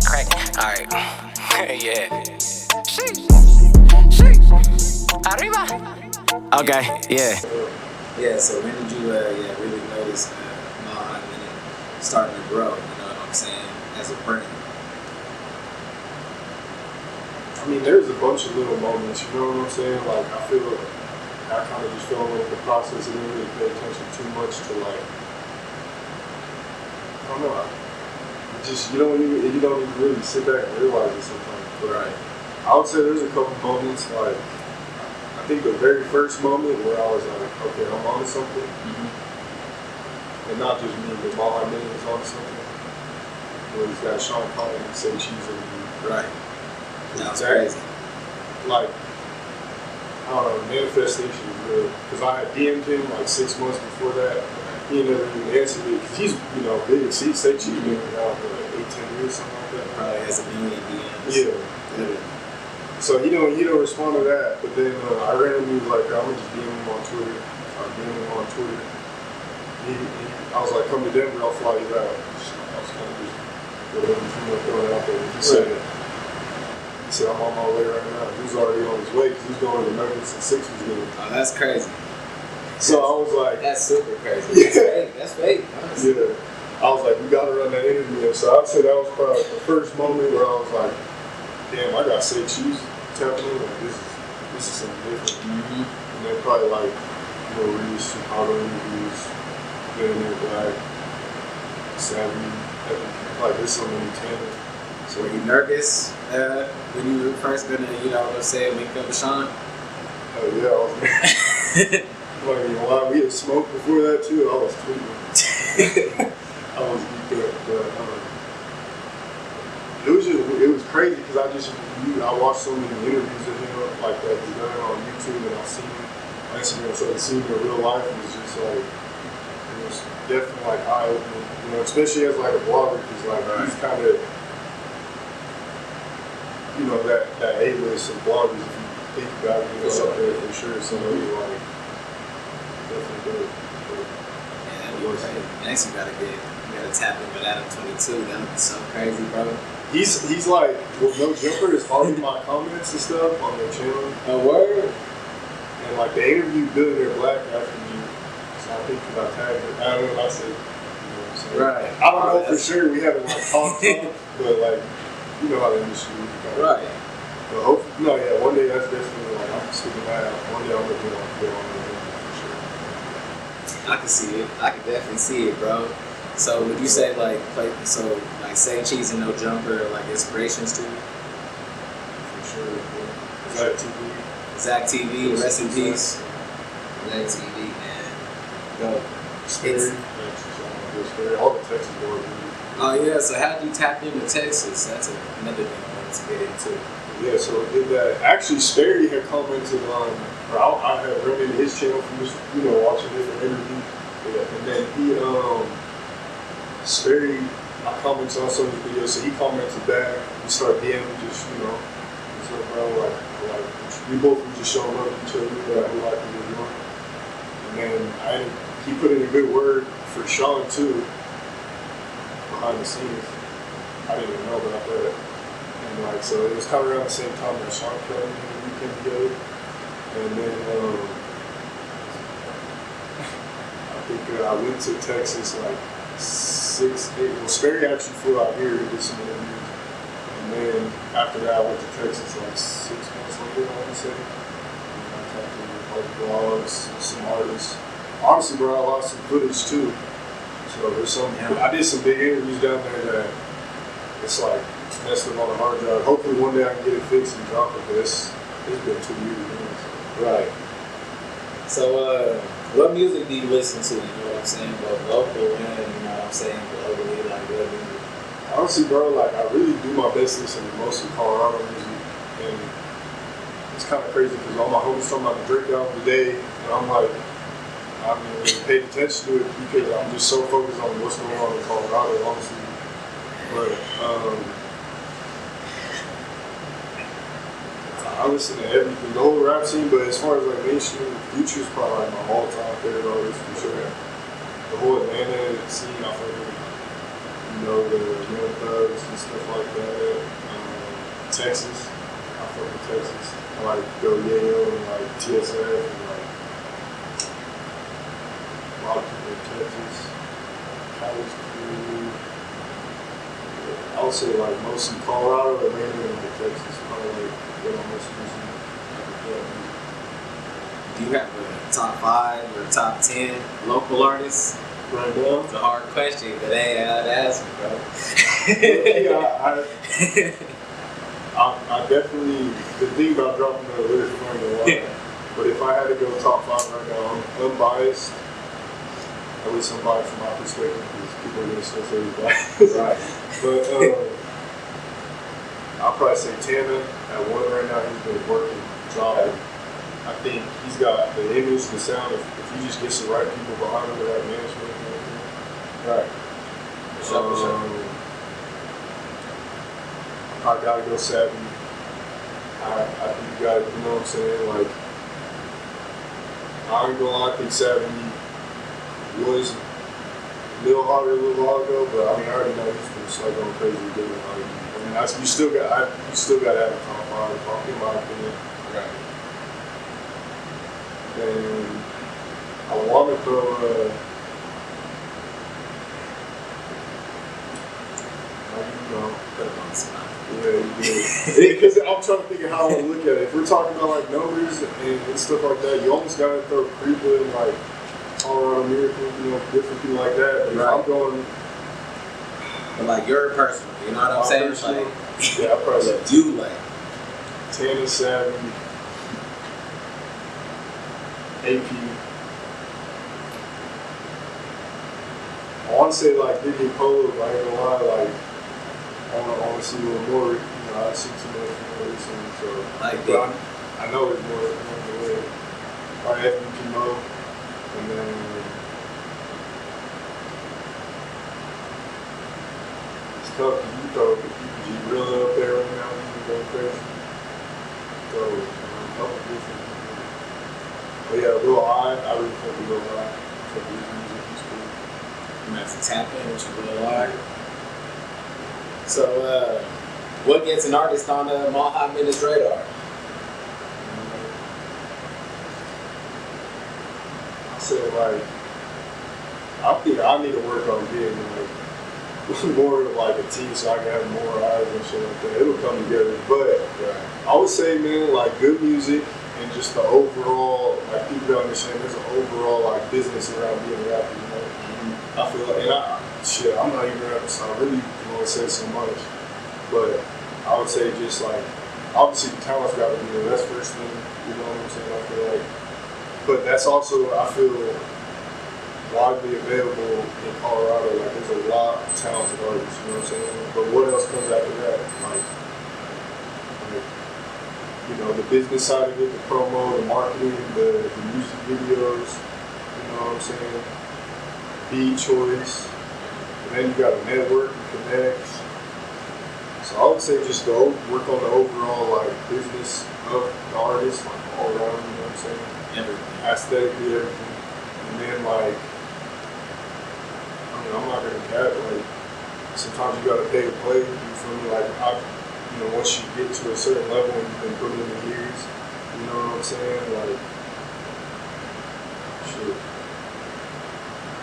crack. Alright. Yeah. Sheesh. Arriba. Okay, yeah. Yeah, so when did you really notice Mahan starting to grow, you know what I'm saying, as a brand? I mean, there's a bunch of little moments, you know what I'm saying? Like, I feel like I kind of just fell in love with the process and didn't really pay attention too much to, like, I don't know. You don't even really sit back and realize it sometimes. But Right. I would say there's a couple moments, like, I think the very first moment where I was like, okay, I'm on something. Mm-hmm. And not just me, but my man was on something. Where he's got Shawn and say she's in the Right. That was crazy. Like, I don't know, manifestation is real. Because I had DM'd him like 6 months before that. He never even answered it. Because he's, you know, big. He said she's been out for like 8-10 years, something like that. Probably has a million DMs. Yeah. So he don't respond to that. But then I randomly was like, I'm gonna just DM him on Twitter. So I DM him on Twitter. I was like, come to Denver, I'll fly you out. I was kind of just throwing it out there. He said, I'm on my way right now. He was already on his way because he was going to the Nuggets and Sixers game. Oh, that's crazy. So I was like, that's super crazy. Yeah. That's fake. Honestly. Yeah. I was like, we got to run that interview. So I'd say that was probably the first moment where I was like, damn, I got say cheese tapping in. Like, this is something different. Mm-hmm. And then probably like, you know, reading Chicago interviews, getting there black, savvy, like this so many talent. So were you nervous when you were first gonna, let's say link up with Shawn? Oh yeah, I was nervous. Like, you know, while we had smoked before that too, I was tweaking. I was geeked up, but it was crazy because I watched so many interviews of him like that he's done on YouTube, and I've seen him on Instagram, so to see him in real life was just like, it was definitely like eye opening, you know, especially as like a blogger, because like he's kind of, you know, that A-list of bloggers, if you think about it, you know, up there for sure. So it was like definitely good. Yeah, that'd be crazy. Next you gotta tap in with Adam 22. That would be so crazy, bro. He's like, well, No Jumper is all in my comments and stuff on their channel. A word? And like they interviewed Billionaire Black after me, so I think I tagged it. I don't know if I said, you know what I'm saying? Right. I don't know for sure. We haven't like talked, but like, you know how the industry is. Right. But hopefully, one day that's definitely like, I'm sticking that out. One day I'm gonna be on the for sure. I can see it. I can definitely see it, bro. So would you say like Say Cheese and No Jumper are like inspirations to you? For sure. Yeah. Zach TV, rest in peace. Zach TV, man. Go. Sperry. All the Texas boys. Oh yeah, so how did you tap into Texas? That's another thing I wanted to get into. Yeah, so I did that. Actually, Sperry had commented on, or I had run into his channel from just, watching different interviews. Yeah. And then Sperry, I commented on some of the videos, so he commented back. We started DMing, just, so bro, like, we both were just showing love to each other, we like what we're doing. And then he put in a good word for Shawn too, behind the scenes. I didn't even know about that. And like, so it was kind of around the same time that Shawn Kelly and we came together. And then I think I went to Texas like 6-8. Well, Sperry actually flew out here to do some interviews. And then after that, I went to Texas like 6 months later, I want to say. And I talked to like blogs, some artists. Honestly, bro, I lost some footage too. So there's some. I did some big interviews down there that it's like messed up on the hard drive. Hopefully one day I can get it fixed and drop it. But it's been 2 years. Right. So what music do you listen to? You know what I'm saying? Both local and globally, like what music? Honestly, bro, like I really do my best listening to mostly Colorado music, and it's kind of crazy because all my homies talking about the Drake album today, and I'm like, I haven't really paid attention to it because I'm just so focused on what's going on in Colorado, honestly. But I listen to everything, the whole rap scene. But as far as like mainstream, Future's probably like my all-time favorite artist for sure. The whole Atlanta scene, I feel like, the Young Thug, and stuff like that. Texas, I fuck with Texas. I like Go Yayo and like TSF and like a lot of people in Texas. Cali's cool. I would say like mostly Colorado, Atlanta, and like Texas. Probably like what I'm most using. Do you have a top 5 or top 10 local artists? Right now? It's a hard question, but hey, I'd ask you, bro. I definitely, the thing about dropping the lyrics going to lie, but if I had to go top 5 right now, I'm unbiased. At least unbiased from my perspective, because people are going to still say he's biased. Right. But I'll probably say Tana at 1 right now. He's been working, dropping. I think he's got the image, the sound. If he just gets the right people behind him, the right management. Right. For sure. I gotta go Savvy. I think you gotta, you know what I'm saying? Like, I ain't gonna lie, I think Savvy was a little harder a little while ago, but I mean, I already know he's been start going crazy again. Like, I mean, you still got to have a top 5, in my opinion. Right. And I want to throw. Put him on the spot. Yeah, you did. Because I'm trying to think of how I want to look at it. If we're talking about like numbers and stuff like that, you almost got to throw Creeper and like Colorado Miracle, you know, different people like that. But right. I'm going. But like your personal, you know what I'm saying? Personal, like, yeah, I probably what you like. Tana Savvy, AP. I want to say like Biggie Polo, but I ain't gonna lie, like I want to see a little more. You know, I see too much more recently, so Like but I know there's more on the way. Probably FBP Mo, and then it's tough because you throw PPG really up there right now. He's going crazy. So a couple different people. But yeah, Lil I really think Lil I. So his music is cool. You have to tap in with your little art. So, what gets an artist on the Mile Minutes radar? I said like, I think I need to work on getting like more of like a team so I can have more eyes and shit like that. It'll come together. But I would say, man, like good music and just the overall, like people don't understand there's an overall like business around being a rapper, you know? I feel like, and I'm not even a rapper, so I really don't want to say so much. But I would say just like, obviously the talent's got to be there. That's first thing, you know what I'm saying? I feel like. But that's also, I feel, widely available in Colorado. Like there's a lot of talented artists, you know what I'm saying? But what else comes after that? Like you know, the business side of it, the promo, the marketing, the music videos, you know what I'm saying? Beat choice. And then you got to network and connect. So I would say just to work on the overall like business of the artist, like all around, you know what I'm saying? Everything. Aesthetically, everything. And then like, I mean, I'm not gonna cap, like, sometimes you gotta pay to play, you feel me? Like, you know, once you get to a certain level and you've been putting in the years, you know what I'm saying? Like, shit.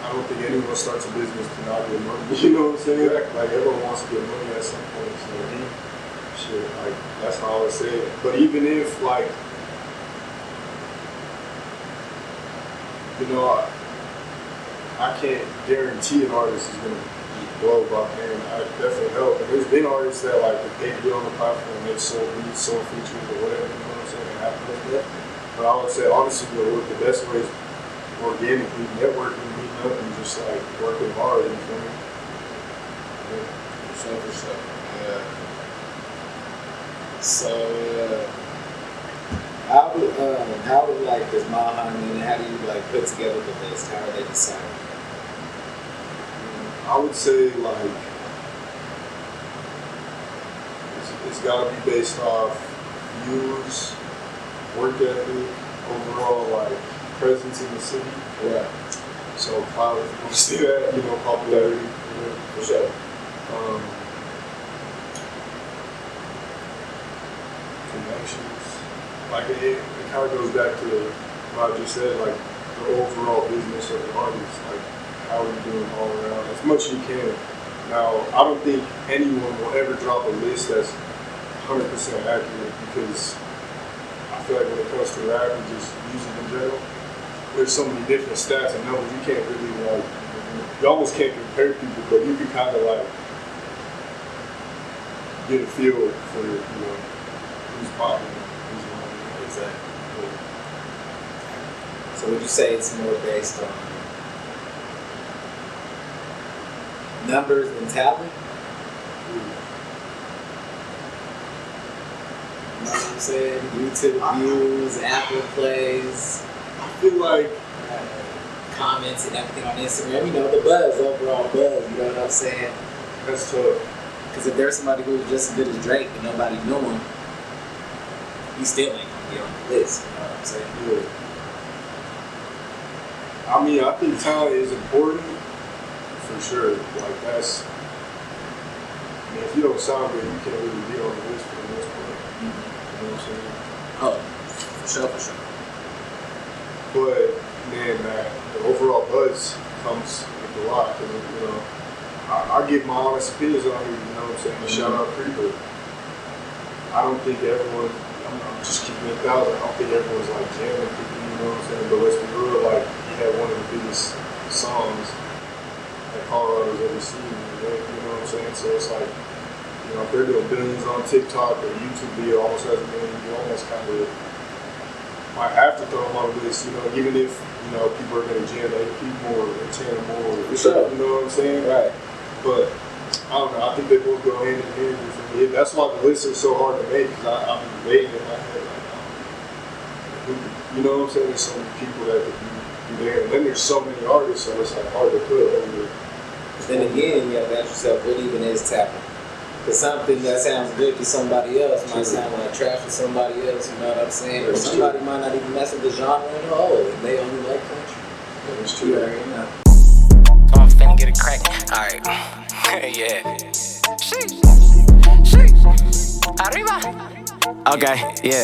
I don't think anyone starts a business to not get money, you know what I'm saying? Like, everyone wants to get money at some point, so, shit, like, that's how I would say it. But even if, like, you know, I can't guarantee an artist is gonna blow by paying. I definitely help. And there's been artists that like if they get on the platform, they sold beats, sold features, or whatever. You know what I'm saying? It happens. But I would say honestly, the best way is organically networking, meeting up, and just like working hard. You feel me? Yeah. For sure. Yeah. So, how would like this Mile High Minute? How do you like put together the list? How are they decided? I would say like it's got to be based off views, work ethic, overall like presence in the city. Yeah. So cloud, if you want to see that, you know, popularity, for sure. connections. Like it kind of goes back to what I just said, like the overall business of the artist, like how are you doing all around as much as you can. Now, I don't think anyone will ever drop a list that's 100% accurate because I feel like when it comes to rap and just music in general, there's so many different stats and numbers you can't really like. You almost can't compare people, but you can kind of like get a feel for who's popular, who's not. Exactly. So would you say it's more based on numbers than talent? You know what I'm saying? YouTube views, Apple plays, I feel like comments and everything on Instagram. You know, the buzz, overall buzz. You know what I'm saying? that's tough. Because if there's somebody who's just as good as Drake and nobody knew him, he still ain't gonna be on the list. You know what I'm saying? Yeah. I mean, I think talent is important for sure. Like that's, I mean, if you don't sound good, you can't really be on the list for the most part. You know what I'm saying? Oh, for sure, for sure. But man, the overall buzz comes with a lot. Cause I give my honest opinions on here. You know what I'm saying? Shout out Creeper. I don't think everyone. I'm just keeping it 1,000. I don't think everyone's like jamming Creeper. You know what I'm saying? But let's be real. Like he had one of the biggest songs that Colorado's ever seen. You know what I'm saying? So it's like, if they're doing billions on TikTok or YouTube video almost has a million, you almost kind of might have to throw them on the list, even if, people are going to jam 8 people or 10 or more. Sure. You know what I'm saying? Right. But, I don't know, I think they both go hand in hand for me. That's why the list is so hard to make, because I've been debating in my head, you know what I'm saying? There's so many people that could be there. And then there's so many artists, so it's like hard to put over. But then again, you have to ask yourself, what even is talent? Because something that sounds good to somebody else might sound like trash to somebody else, you know what I'm saying? Or somebody might not even mess with the genre in the whole, and they only like country. That's true. You already know. So I'm finna get it crackin'. Alright. Yeah. Sheesh. Arriba. Okay, yeah.